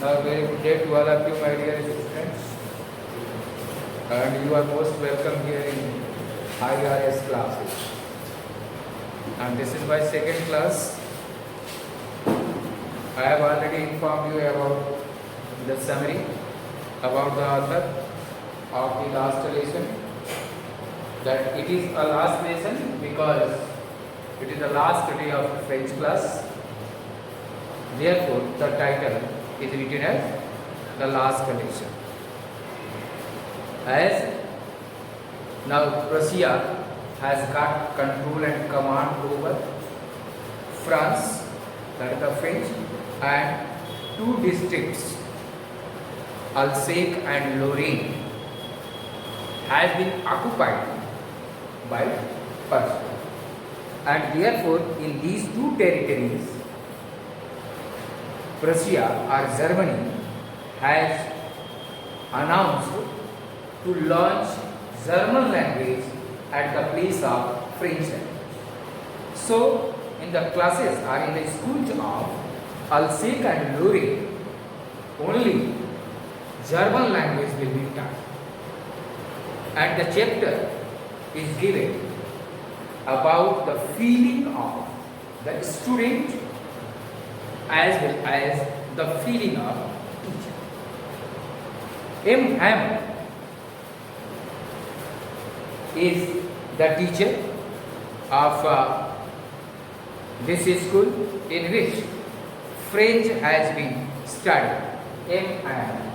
Now, very good day to all of you, my dear students, and you are most welcome here in IRS classes. And this is my second class. I have already informed you about the summary about the author of the last lesson. That it is a last lesson because it is the last day of French class. Therefore, the title is written as the last lesson. As now Prussia has got control and command over France, that is the French, and two districts, Alsace and Lorraine, has been occupied by Persia. And therefore, in these two territories, Prussia or Germany has announced to launch German language at the place of French language. So, in the classes or in the schools of Alsace and Lorraine, only German language will be taught. And the chapter is given about the feeling of the student as well as the feeling of teacher. M. Ham is the teacher of this school in which French has been studied. M. Ham.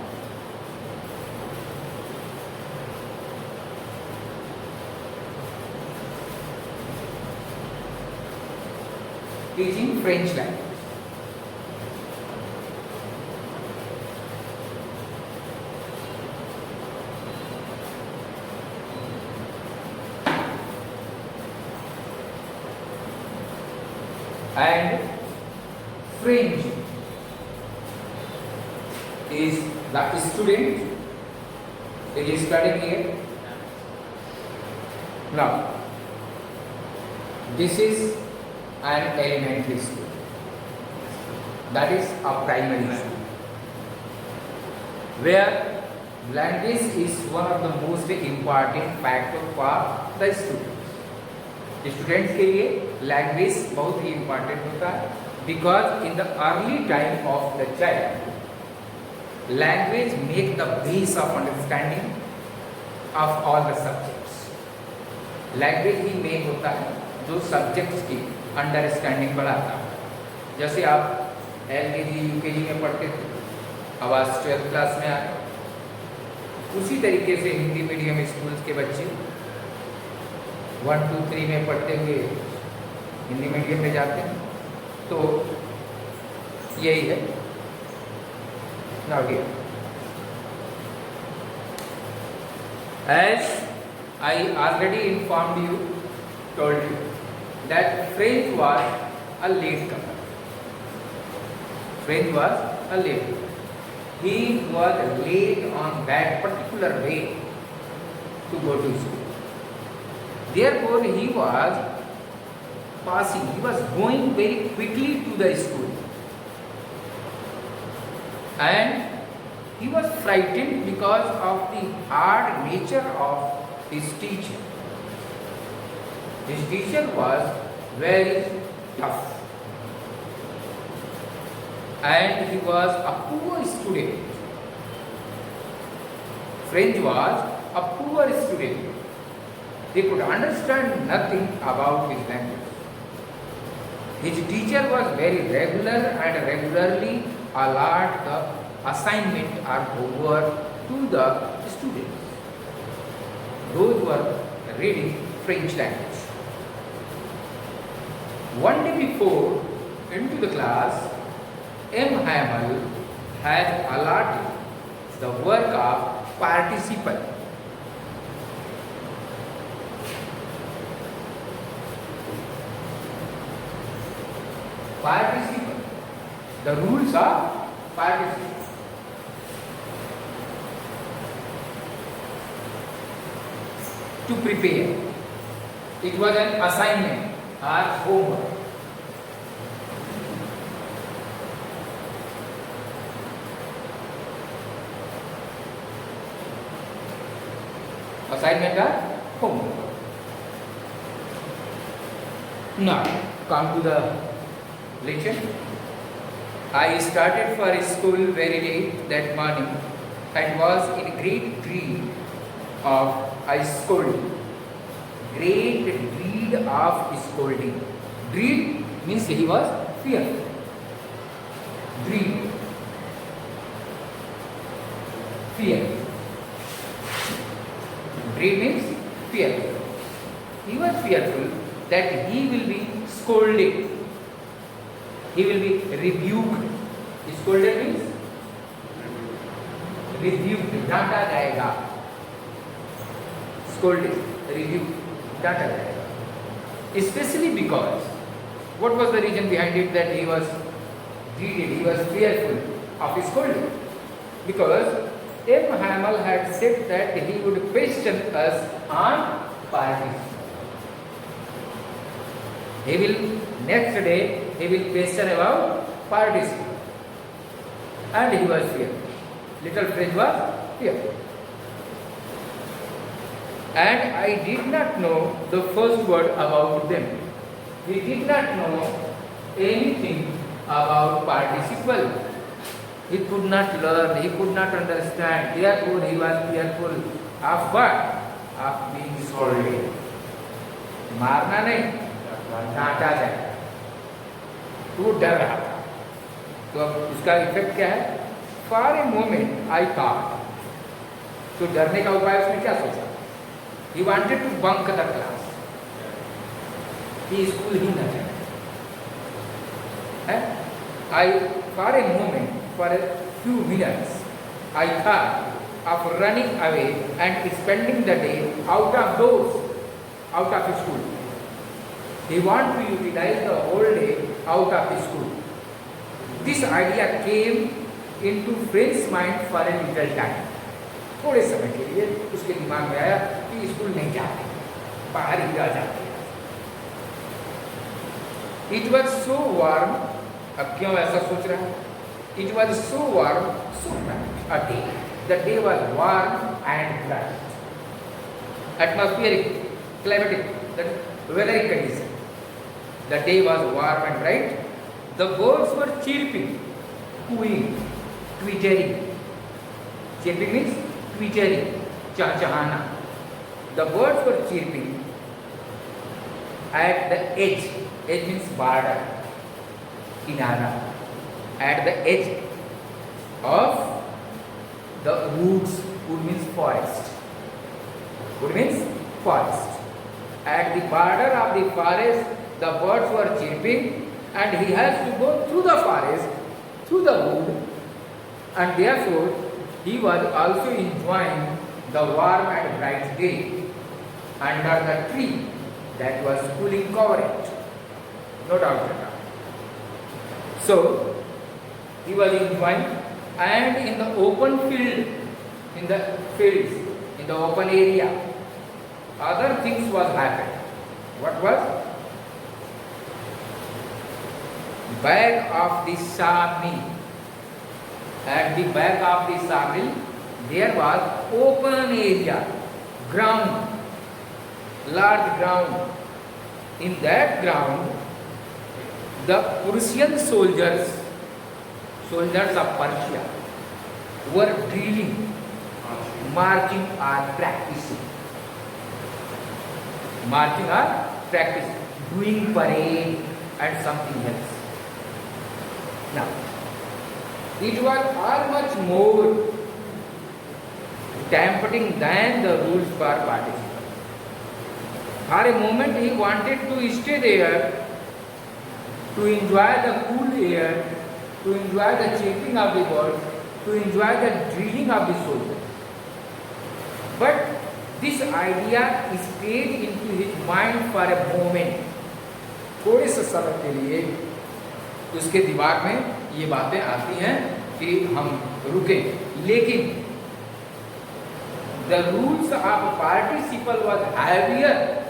Teaching French language. And French is the student is studying here. Now, this is an elementary school, that is a primary school, where language is one of the most important factor for the students. Students के लिए language बहुत ही important होता है because in the early time of the child language make the base of understanding of all the subjects. Language he main होता है जो subjects की understanding बढ़ाता है. जैसे आप LKG UKG में पढ़ते थे, अब आज 12th क्लास में आए, उसी तरीके से हिंदी मीडियम स्कूल्स के बच्चे 1, 2, 3 में पढ़ते हुए हिंदी मीडियम में जाते हैं. तो यही है. Now here, as I already informed you, told you that French was a latecomer. French was a latecomer. He was late on that particular way to go to school. Therefore, he was passing, he was going very quickly to the school. And he was frightened because of the hard nature of his teacher. His teacher was very tough. And he was a poor student. French was a poor student. They could understand nothing about his language. His teacher was very regular and regularly allowed the assignment or homework to the students. Those were reading French language. One day before into the class, M. Hamel had allotted the work of participle. Participle. The rules of participle. To prepare. It was an assignment or homework. Assignment or homework. Now, come to the lecture. I started for school very late that morning and was in great dread of a scolding. Great dread of scolding. Dread means he was fearful. Dread. Fear. Dread means fearful. He was fearful that he will be scolded. He will be rebuked. Scolded means rebuked, डांटा जाएगा. Scolded, rebuked, डांटा जाएगा. Especially because, what was the reason behind it that he was dreaded, he was fearful of scolding? Because M. Hamel had said that he would question us on parties. He will, next day, he will question about parties. And he was fearful. Little French was fearful. And I did not know the first word about them. He did not know anything about participle. He could not learn, he could not understand. Therefore, he was fearful of what? Of being scolded. मारना नहीं, डांटा जाए. वो डर रहा था. तो अब उसका इफेक्ट क्या है? For a moment I thought. तो डरने का उपाय उसने क्या सोचा? He wanted to bunk the class. कि स्कूल ही न जाए. For a moment, for a few minutes, I thought of running away and spending the day out of doors, out of school. He wanted to utilize the whole day out of school. This idea came into Friend's mind for a little time. थोड़े समय के लिए उसके दिमाग में आया कि school नहीं जाते, बाहर ही रह जाते. It was so warm. अब क्यों ऐसा सोच रहा है? It was so warm, so bright a day. The day was warm and bright. Atmospheric, climatic, the weathering condition. The day was warm and bright. The birds were chirping, cooing, twittering. Chirping means twittering, chahchahana. The birds were chirping at the edge. Edge means border, kinara. At the edge of the woods. Wood means forest. Wood means forest. At the border of the forest, the birds were chirping, and he has to go through the forest, through the wood, and therefore he was also enjoying the warm and bright day under the tree that was cooling coverage. No doubt about it. So he was enjoying, and in the open field, in the fields, in the open area, other things was happening. What was? Back of the sawmill. At the back of the sawmill, there was open area, ground, large ground. In that ground, the Persian soldiers of Persia were drilling, marching or practicing. Marching or practicing, doing parade and something else. Now, it was all much more tempting than the rules for participation. For a moment he wanted to stay there, to enjoy the cool air, to enjoy the chirping of the birds, to enjoy the drilling of the soldiers. But this idea stayed into his mind for a moment. थोड़े से समय के लिए उसके दिमाग में ये बातें आती हैं कि हम रुकें, लेकिन the rules of participle was heavier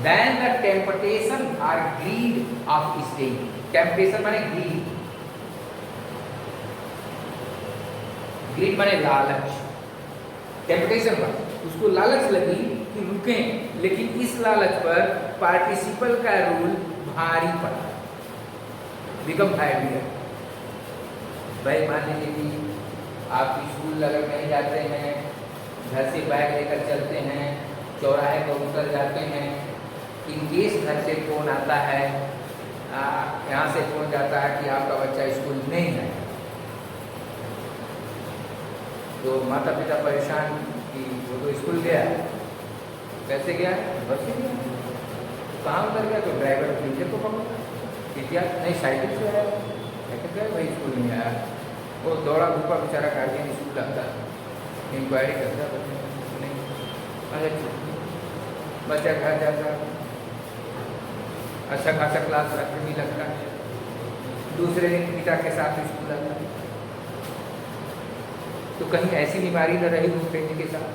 than the temptation or greed of staying. Temptation माने greed. Greed माने लालच. टेम्पटेशन हुआ, उसको लालच लगी कि रुकें, लेकिन इस लालच पर पार्टिसिपल का रूल भारी पड़ा, बिकम हैवियर। भाई मान लीजिए कि आप स्कूल अगर नहीं जाते हैं, घर से बैग लेकर चलते हैं, चौराहे पर उतर जाते हैं, इन केस घर से फ़ोन आता है, यहाँ से फ़ोन जाता है कि आपका बच्चा स्कूल नहीं है, तो माता पिता परेशान कि वो तो स्कूल गया, कैसे गया, बस से गया, कहाँ उतर गया, तो ड्राइवर टीचर को पकड़ा कि क्या नहीं साइकिल से आया, कहते हैं भाई स्कूल नहीं आया, वो दौड़ा धूपा बेचारा गार्जियन स्कूल आता है, इंक्वायरी करता है, नहीं, अच्छा बच्चा घर जाता, अच्छा खासा क्लास रखने भी लगता है, दूसरे दिन पिता के साथ स्कूल आता है, तो कहीं ऐसी बीमारी न रही उस बेटे के साथ,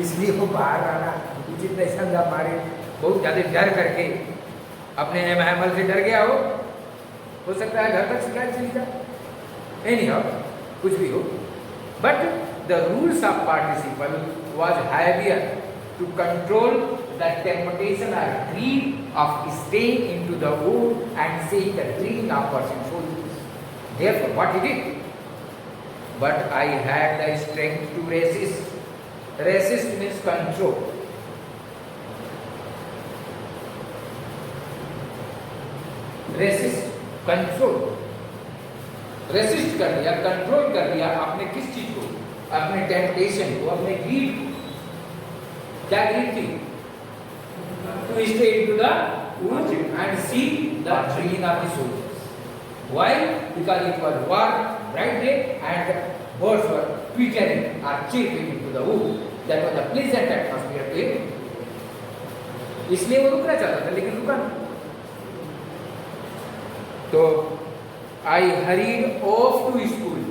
इसलिए वो बाहर आना उचित नहीं समझा, मारे बहुत ज़्यादा डर करके अपने महमल से डर गया हो सकता है घर तक शिकायत चली जाए, नहीं हो कुछ भी हो, but the rules of participle was heavier to control the temptation और greed of staying into the wood and seeing the dream of pursuing souls. Therefore, what he did? But I had the strength to resist. Resist means control. Resist, control. Resist कर दिया, control कर दिया अपने किस चीज को, अपने temptation को, अपने ग्रीड को। क्या ग्रीड थी? To stay into the wood and see the dream of the soul. Why? Because it was warm, bright day, and the birds were twittering or chirping into the wood. That was a pleasant atmosphere to him. इसलिए वो रुकना चाहता था, लेकिन रुका नहीं। तो I hurried off to school.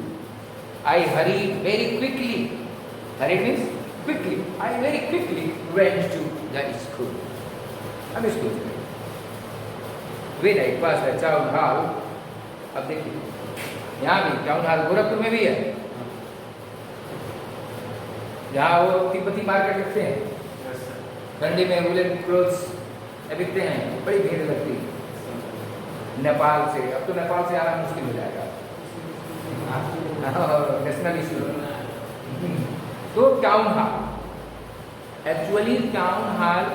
I hurried very quickly. Hurried means quickly. I very quickly went to the school. हम स्कूल चले। When I passed the town hall, अब देखिए, यहाँ भी टाउन हॉल गोरखपुर में भी है, जहाँ वो तिब्बती मार्केट रखते हैं, ठंडी में वुलन क्लोथ्स बिकते हैं, बड़ी भीड़ लगती है। नेपाल से, अब तो नेपाल से आना मुश्किल हो जाएगा, नेशनल इशू। तो town hall, actually town hall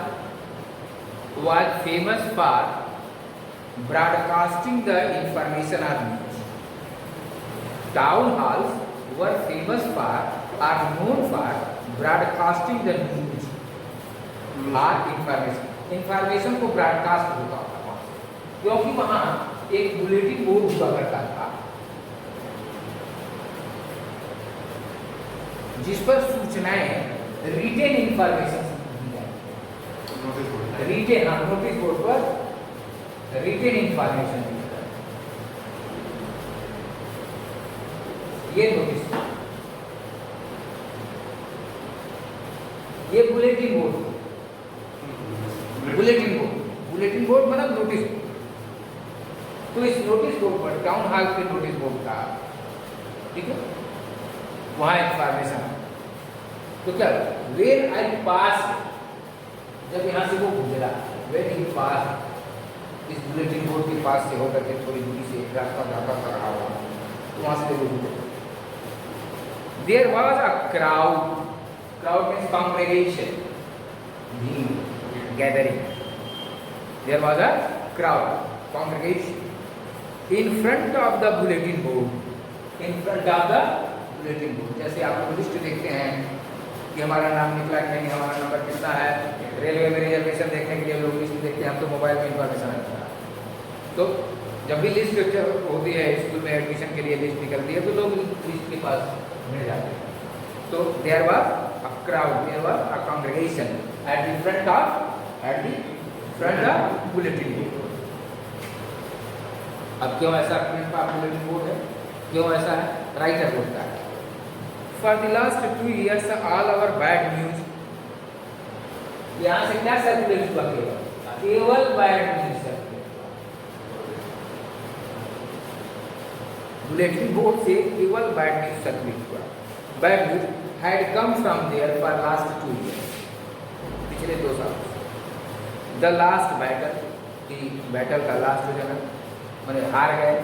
was famous for broadcasting the information on news. Town halls were famous for or known for broadcasting the news or information. Information को broadcast होता था, क्योंकि वहाँ एक बुलेटिन बोर्ड हुआ करता था, जिस पर सूचनाएं रिटेन इंफॉर्मेशन रिटेन, हाँ नोटिस बोर्ड पर रिटेन इंफॉर्मेशन, ये नोटिस, ये bulletin board, bulletin board, bulletin board मतलब नोटिस। तो इस नोटिस बोर्ड पर, टाउन हॉल पे नोटिस बोर्ड था, ठीक है, वहां इंफॉर्मेशन। तो क्या वेन आई पास, जब यहाँ से वो गुजरा, वेन ही पास, इस बुलेटिन बोर्ड के पास से होकर के थोड़ी दूरी से एक रास्ता जाता था रहा हुआ, तो वहां से वो गुजरा। There was a crowd, crowd means congregation, gathering. There was a crowd, congregation in front of the bulletin board, in front of the bulletin board। जैसे आप लोग लिस्ट देखते हैं कि हमारा नाम निकला कि नहीं, हमारा नंबर कितना है, रेलवे में रिजर्वेशन देखने के लिए लोग लिस्ट देखते हैं, हम तो मोबाइल में इंफॉर्मेशन आता है। तो जब भी लिस्ट होती है, स्कूल में एडमिशन के लिए लिस्ट निकलती है, तो लोग लिस्ट के पास मिल जाते हैं। तो there was a crowd, there was a congregation at the front of bulletin board. अब क्यों ऐसा बुलेटिन बोर्ड है, क्यों ऐसा है? राइटर बोलता है, for the last 2 years all our bad news, यहाँ से क्या सर्कुलेट हुआ? केवल bad news circulate. Bulletin board से केवल बैड न्यूज सर्कुलेट हुआ। Bad news had come from there for last 2 years. पिछले 2 साल. The last battle, कि बैटल का लास्ट हो जाना, मैंने हार गए,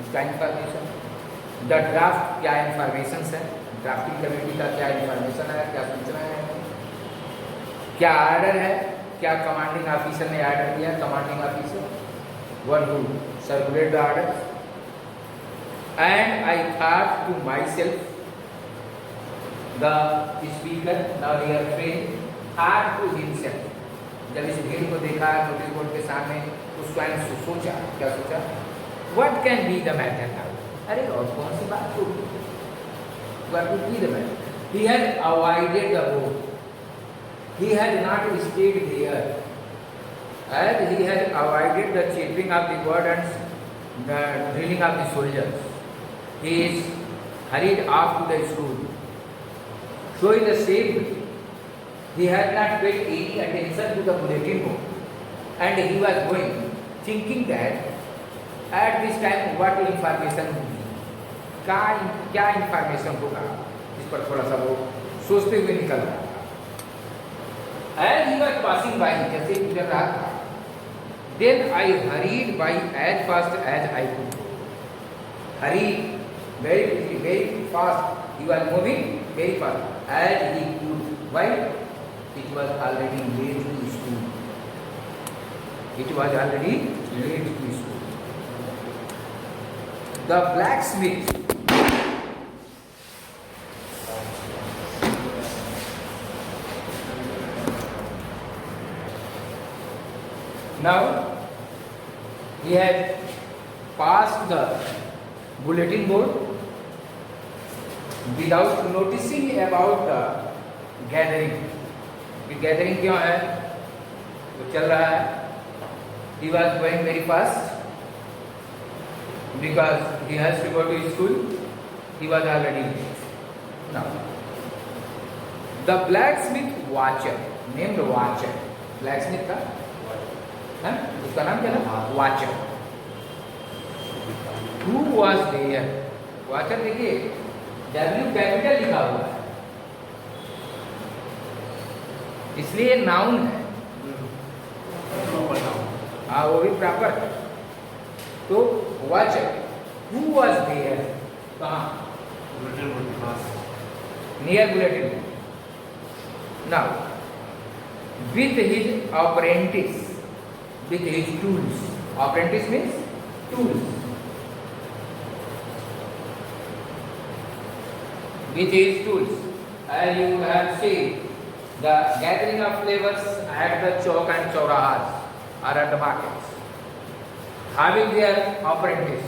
इसका इंफॉर्मेशन. द ड्राफ्ट, क्या इंफॉर्मेशन है, ड्राफ्टिंग कमेटी का क्या इंफॉर्मेशन है, क्या सूचना है, क्या आर्डर है, क्या कमांडिंग ऑफिसर ने आर्डर दिया, commanding officer one who circulate the order. And I thought to myself, the speaker now here frame thought to himself. जब इस भीड़ को देखा नोटिस बोर्ड के सामने तो स्वयं सोचा, क्या सोचा, what can be the matter now. अरे और कौन सी बात होगी, what would be the matter. He had avoided the road, he had not stayed there, and he had avoided the cheering of the word and the drilling of the soldiers. He is hurried off to the school. So in the same way, he had not paid any attention to the bulletin board, and he was going, thinking that at this time what information would be, क्या information होगा, इस पर थोड़ा सा वो सोचते हुए निकल रहा. As he was passing by, जैसे गुजर रहा था, then I hurried by as fast as I could. Hurried, very quickly, very fast. He was moving very fast as he could. Why? It was already late to school. It was already late to school. The blacksmith now he had passed the bulletin board without noticing about the gathering. The gathering क्यों है, वो चल रहा है. He was going very fast because he has to go to school. He was already late. Now the blacksmith watcher, named watcher, blacksmith का उसका नाम क्या था, watcher. Who was there? Watcher देखिए W कैपिटल लिखा हुआ है, इसलिए नाउन है. हाँ वो भी प्रॉपर है. तो वाचर, who was there, कहाँ, near bulletin board. Now with his apprentice, with his tools. Apprentice means tools. With his tools, as you have seen, the gathering of flavors at the chowk and chaurahas or at the markets, having their apprentice,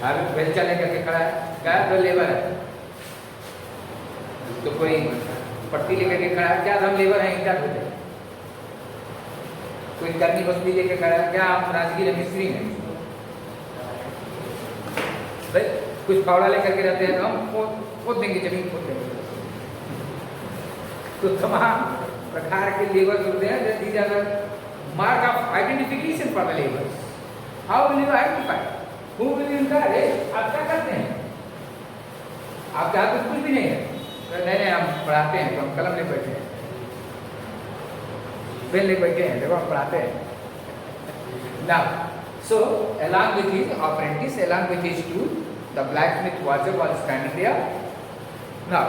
having बेलचा लेकर के खड़ा है, क्या दो labour है, तो कोई पट्टी लेकर के खड़ा है, क्या हम लेबर हैं, ईंटा ढोते हैं. कोई करनी बस्ती लेके खड़ा है, क्या आप राजगीर मिस्त्री हैं, भाई कुछ फावड़ा लेकर के रहते हैं तो हम खोद देंगे, जमीन खोद देंगे. तो तमाम प्रकार के लेबर होते हैं. These are mark of identification for the labours. How will you identify, who will you encourage. आप क्या करते हैं, आपके हाथ में कुछ भी नहीं है, तो नहीं हम पढ़ाते हैं, तो हम कलम ले बैठे हैं, पेन ले बैठे हैं, देखो हम पढ़ाते हैं. Now, so along with his apprentice, along with his tool, the blacksmith watcher was standing there. Now,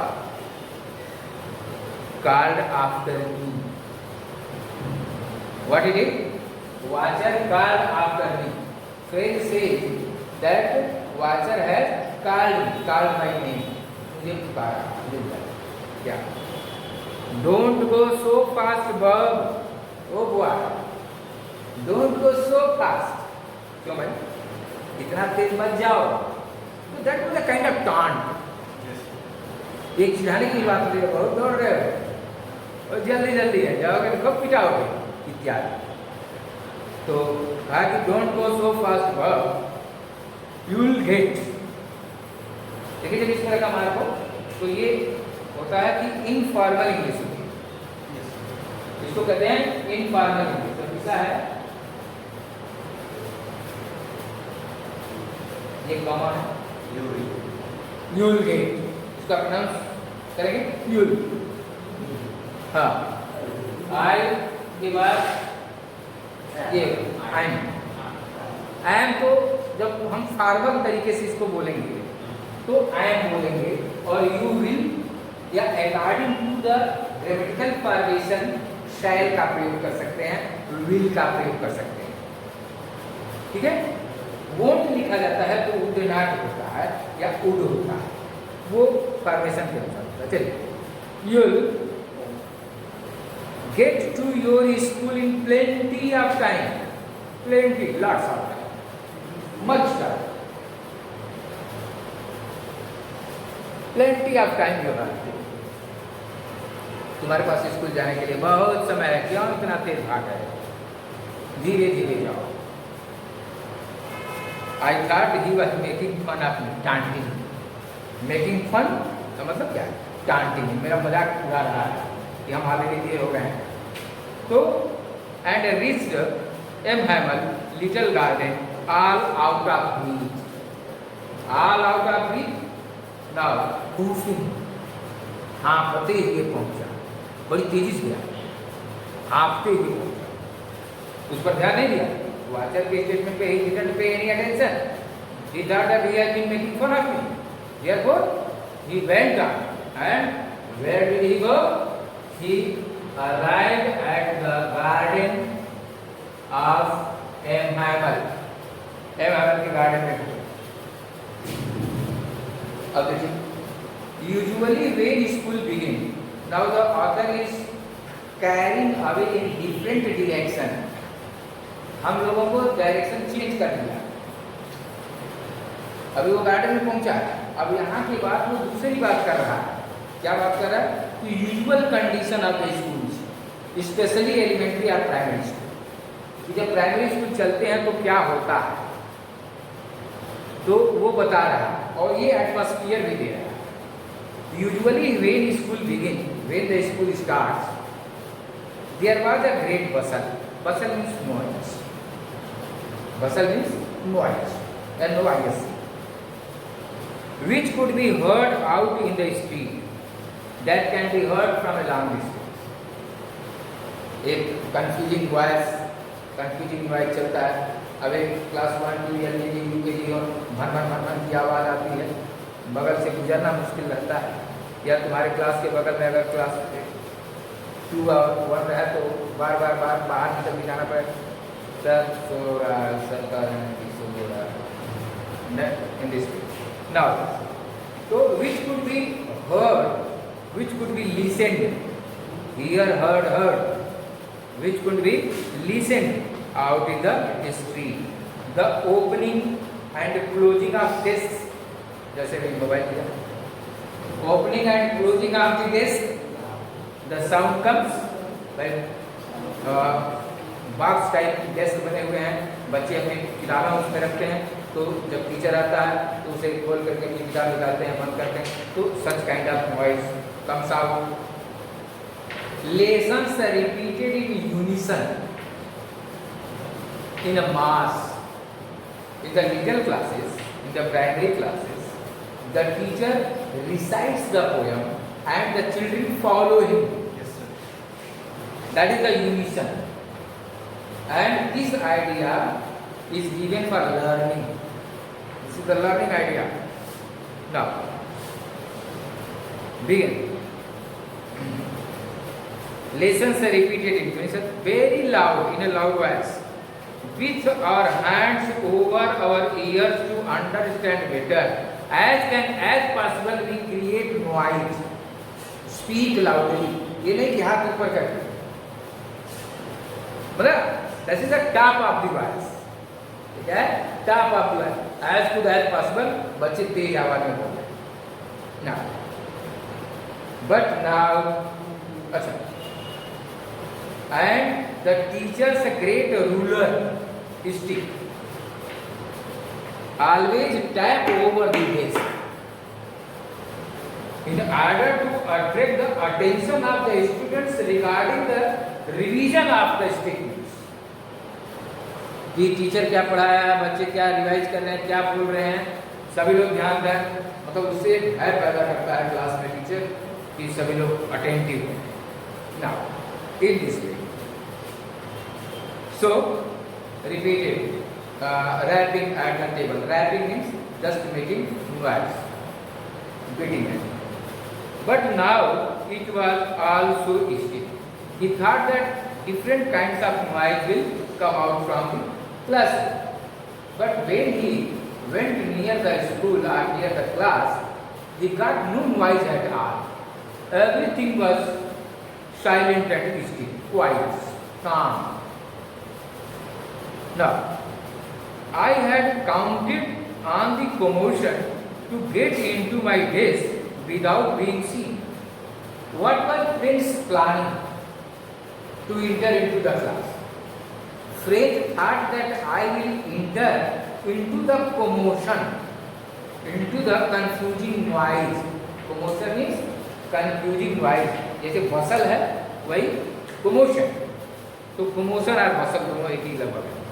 called after me. What he did? Watcher called after me. So he says that watcher has called my name. मुझे पुकारा, मुझे बुलाया. क्या? Don't go so fast, Bob. Oh boy, don't go so fast. क्यों भाई, इतना तेज मत जाओ. तो that was a kind of taunt. एक चिढ़ाने की बात होती है, बहुत दौड़ रहे हो और जल्दी जल्दी है, जाओगे तो कब पिटाओगे इत्यादि. तो कहा कि don't go so fast Bob, you will get. देखिए जब इस तरह का मार्क हो तो ये होता है कि इनफॉर्मल इंग्लिश होती है, इसको कहते हैं इनफॉर्मल इंग्लिश. तो किसका है ये, कॉमन है, you will get. उसका प्रोनाउंस करेंगे यूल। हाँ, आई के बाद ये आई एम को जब हम फॉर्मल तरीके से इसको बोलेंगे तो आई एम बोलेंगे, और यू विल या according to the grammatical formation shall का प्रयोग कर सकते हैं, विल का प्रयोग कर सकते हैं। ठीक है, वोंट लिखा जाता है तो वुड नॉट होता है या वुड होता है, वो फॉर्मेशन के अनुसार होता है। चलिए, you'll get to your school in plenty of time, plenty, lots of time, much time, plenty of time you have। तुम्हारे पास स्कूल जाने के लिए बहुत समय है, क्यों इतना तेज भाग है, धीरे धीरे जाओ। I thought he was making fun of me, taunting। Making fun का मतलब क्या है? taunting, मेरा मजाक उड़ा रहा है कि हम ऑलरेडी देर हो गए हैं। तो and reached Hamel little garden all out of breath, all out of breath, now hoofing, हाँफते हुए पहुंचा, बड़ी तेजी से गया, हाँफते हुए पहुंचा, उस पर ध्यान नहीं दिया। Watcher के statement पे he didn't pay any attention. He thought that he had been making fun of me. Therefore, he went on. And where did he go? He arrived at the garden of Hamel. Hamel के garden में गए। अब देखिए, usually when school begin, now the author is carrying away in different direction. हम लोगों को direction change कर दिया। अभी वो गार्डन में पहुंचा है, अब यहाँ की बात वो दूसरी बात कर रहा है। क्या बात कर रहा है? तो usual condition of the schools, specially elementary और प्राइमरी स्कूल, कि जब प्राइमरी स्कूल चलते हैं तो क्या होता है, तो वो बता रहा है और ये एटमॉस्फियर भी दे रहा है। Usually when school begin, when the school starts, there was a great bustle. Bustle means noise, bustle means noise, N-O-I-S, which could be heard out in the street, that can be heard from a long distance। एक confusing voice चलता है। अब एक class 1 2 LKG UKG और भन की आवाज़ आती है, बगल से गुजरना मुश्किल लगता है, या तुम्हारे क्लास के बगल में अगर क्लास 2 और 1 है तो बार बाहर निकल के जाना पड़े, in this way। Now, so which could be heard, which could be listened, hear, heard, which could be listened out in the street, the opening and closing of desks, जैसे मैंने मोबाइल किया, opening and closing of the desk, the sound comes by box type desk बने हुए हैं, बच्चे अपनी किताबें उसमें रखते हैं, तो जब टीचर आता है तो उसे खोल करके अपनी किताब निकालते हैं, बंद करते हैं, तो such kind of noise comes out. Lessons repeated in unison in a mass, in the little classes, in the primary classes, the teacher recites the poem and the children follow him। That is the unison। And this idea is given for learning। This is the learning idea। Now, begin। Lessons are repeated in unison, very loud, in a loud voice, with our hands over our ears to understand better, as possible we create noise, speak loudly। ये नहीं कि हाथ ऊपर करके, मतलब this is the top of the voice, ठीक है, top of the voice, as good as possible, बच्चे तेज आवाज में बोल रहे हैं। Now, but now, अच्छा, and the teacher's great ruler stick always tap over the desk in order to attract the attention of the students regarding the revision of the statements। कि teacher क्या पढ़ाया है, बच्चे क्या रिवाइज कर रहे हैं, क्या बोल रहे हैं, सभी लोग ध्यान दें, मतलब उससे भय पैदा करता है क्लास में टीचर कि सभी लोग अटेंटिव हैं। Now in this way, so repeated rapping at the table. Rapping means just making noise, beating it. But now it was also still. He thought that different kinds of noise will come out from the classroom. But when he went near the school or near the class, he got no noise at all. Everything was silent and still, quiet, calm. Now, I had counted on the commotion to get into my desk without being seen. What was Prince planning to enter into the class? Fred thought that I will enter into the commotion, into the confusing noise. Commotion means confusing noise. जैसे bustle है वही commotion. तो commotion और bustle दोनों एक ही लगभग है।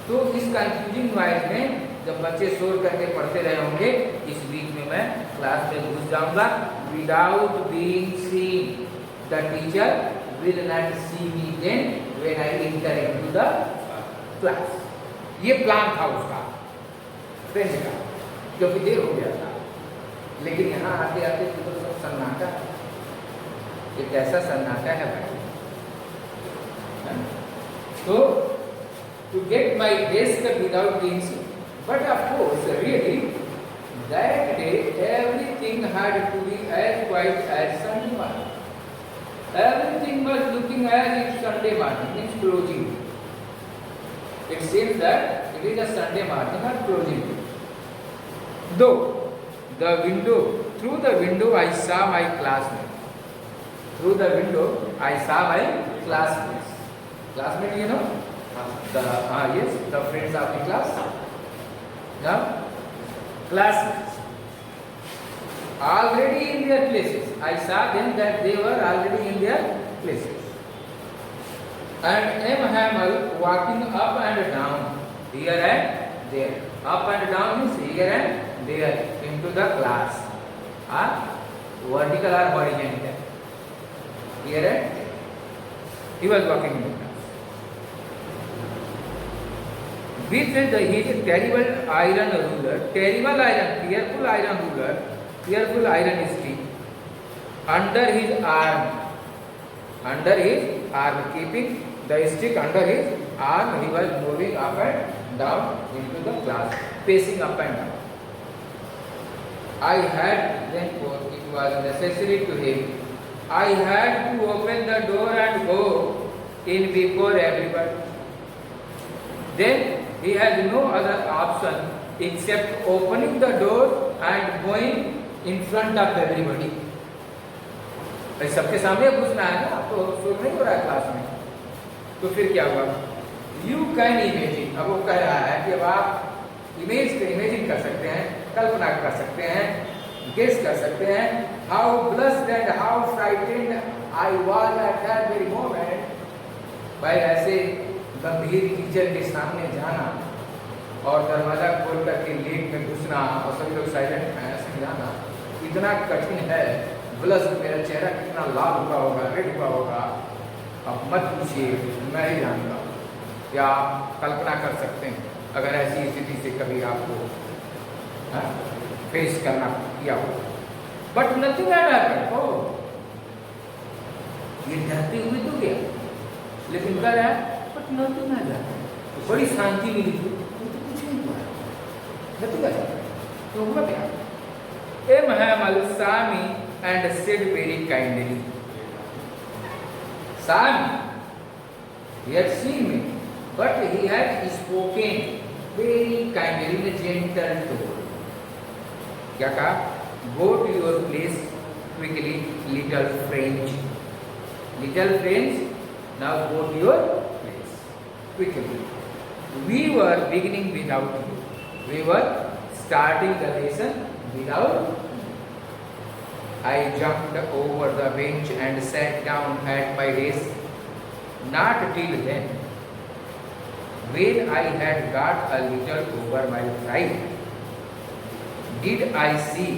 तो इस कंफ्यूजिंग नॉइज में जब बच्चे शोर करके पढ़ते रहे होंगे, इस बीच में मैं क्लास में घुस जाऊंगा without being seen. The teacher will not see me then when I enter into the class. ये प्लान था उसका, फ्रेंड का, क्योंकि देर हो गया था। लेकिन यहाँ आते आते तो सब सन्नाटा, एक ऐसा सन्नाटा है भाई। तो to get my desk without being seen. But of course, really, that day everything had to be as quiet as Sunday morning. Everything was looking as if Sunday morning is closing. It seems that it is a Sunday morning or closing. Though through the window I saw my classmates. Through the window I saw my classmates. Classmate, you know? Yes, the friends of the class. Now, classmates already in their places. I saw them that they were already in their places. And M. Hamel walking up and down, here and there. Up and down means here and there into the class. Vertical or horizontal. Here and there. He was walking in the class. With his terrible iron ruler, fearful iron stick under his arm, keeping the stick under his arm, he was moving up and down into the class, pacing up and down. I had, then it was necessary to him, I had to open the door and go in before everybody. Then he had no other option except opening the door and going in front of everybody. सबके सामने घुसना है ना, तो शोर नहीं हो रहा है क्लास में, तो फिर क्या हुआ? You can imagine, अब वो कह रहा है कि अब आप इमेजिन कर सकते हैं, कल्पना कर सकते हैं, गेस कर सकते हैं, how blushed and how frightened I was at that very moment. भाई ऐसे गंभीर टीचर के सामने जाना और दरवाजा खोल करके लेट में घुसना और सभी लोग साइलेंट हैं ऐसे जाना इतना कठिन है। ब्लश, मेरा चेहरा कितना लाल हुआ होगा, रेड हुआ होगा, अब मत पूछिए, मैं ही जानूंगा। या आप कल्पना कर सकते हैं अगर ऐसी स्थिति से कभी आपको फेस करना किया हो। But nothing had happened. ओ, ये डरते हुए तो गया, लेकिन क्या है बट नथिंग हैड हैपेंड। तो बड़ी शांति मिली थी, तो कुछ नहीं हुआ, नथिंग हैड हैपेंड। तो हुआ क्या? M. Hamel saw me and said very kindly, Sam, he had seen me, but he had spoken very kindly in a gentle tone. क्या कहा? Go to your place quickly, little French. Little French, now go to your place quickly. We were beginning without you. We were starting the lesson without you. I jumped over the bench and sat down at my desk. Not till then, when I had got a little over my pride, did I see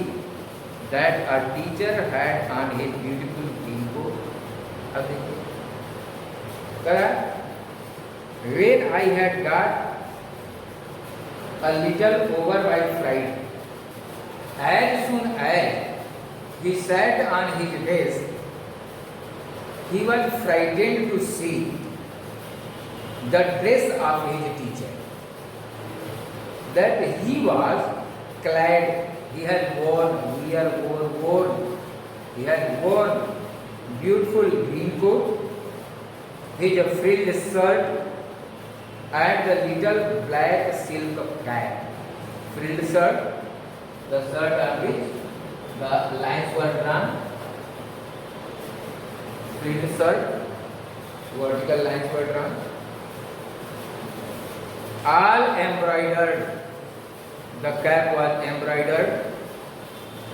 that a teacher had on his beautiful green coat. अब देखिए, करा, when I had got a little over my fright, as soon as he sat on his desk, he was frightened to see the dress of his teacher, that he was clad, he had worn beautiful green coat, his frilled shirt, and the little black silk cap. Frilled shirt, the shirt on which the lines were drawn. Frilled shirt, vertical lines were drawn. All embroidered. The cap was embroidered.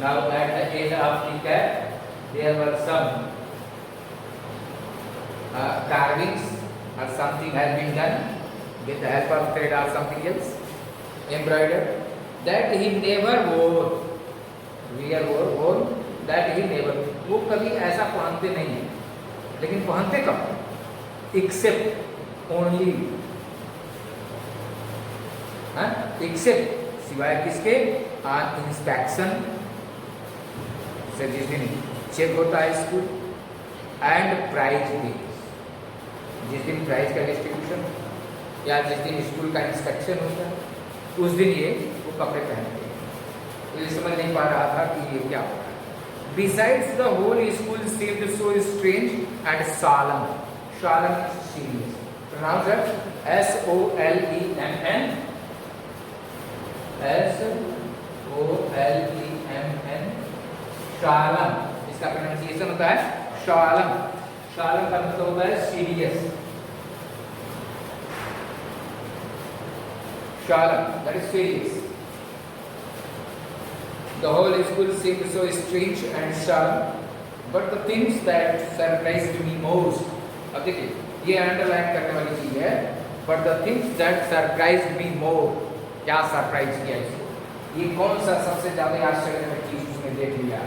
Now at the edge of the cap there were some carvings or something has been done with the help of thread or something else embroidered, that he never wore. That he never, वो कभी ऐसा पहनते नहीं है, लेकिन पहनते कब? Except only, except सिवाय किसके? ऑन इंस्पेक्शन से, जिस दिन चेक होता है स्कूल, एंड प्राइज डे, जिस दिन प्राइज का डिस्ट्रीब्यूशन या जिस दिन स्कूल का इंस्पेक्शन होता है, उस दिन ये वो कपड़े पहनते हैं। तो ये समझ नहीं पा रहा था कि ये क्या होता है। Besides, the whole school seemed so strange and solemn. Solemn is serious. Pronounce it SOLEMN. SOLEMN. सोलम, इसका प्रोनाउंसिएशन होता है सोलम। सोलम का मतलब होता है serious. सोलम, that is serious. The whole school seemed so strange and solemn, but the things that surprised me most, अब देखिए ये अंडरलाइन करने वाली चीज है, but the things that surprised me more, क्या सरप्राइज किया इसको, ये कौन सा सबसे ज्यादा आश्चर्यजनक चीज उसने देख लिया?